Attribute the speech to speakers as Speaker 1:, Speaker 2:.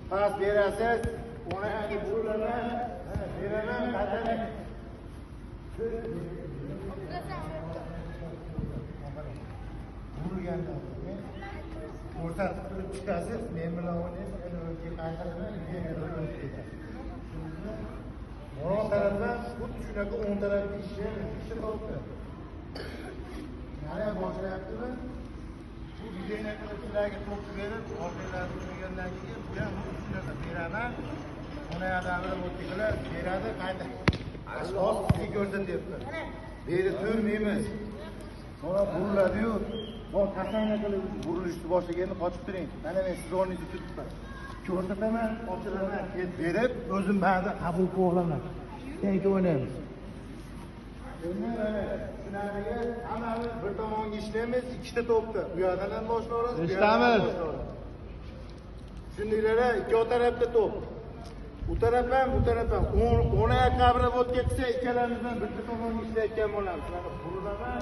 Speaker 1: pas berasiz, ona yoqqa burilaman, beraman, qaytaman. Burilgandan keyin ko'rsatib turib chiqasiz, men bilan o'ynaysiz, endi o'tga qaytaraman, o'tib ketasiz. O'ng tarafdan xuddi shunaqa o'ng tarafga ishni topdi. Mana boshlayaptimi? Bu videolarga to'p berib, orqalarni o'ynagandan keyin bu ham shunaqa beraman. Ona yoqdan o'tdilar, beradi, qayta. Asos sizga ko'rsatyapti. Beri turmaymiz. Sonra buriladi-yu, bu tasayna qilib burilishni boshlaganda qochib turing. Mana men siz o'rningizni tutibman. Ko'rsataman, ochiraman, berib, o'zim ba'zi qabul qilib olaman. Keyin o'ynaymiz. Shunaqa hammamiz bir tomonga ishlaymiz, ikkita to'pni. Bu yoqdan ham boshlaymiz, bu yoqdan ham boshlaymiz. Tushundinglar-a? Ikki tarafda to'p. Bu taraf ham, bu taraf ham. O'na yoqqa o'tib ketsa, ikkalamizdan bitta tomonga ishlayotgan bo'lamiz. Mana burilaman.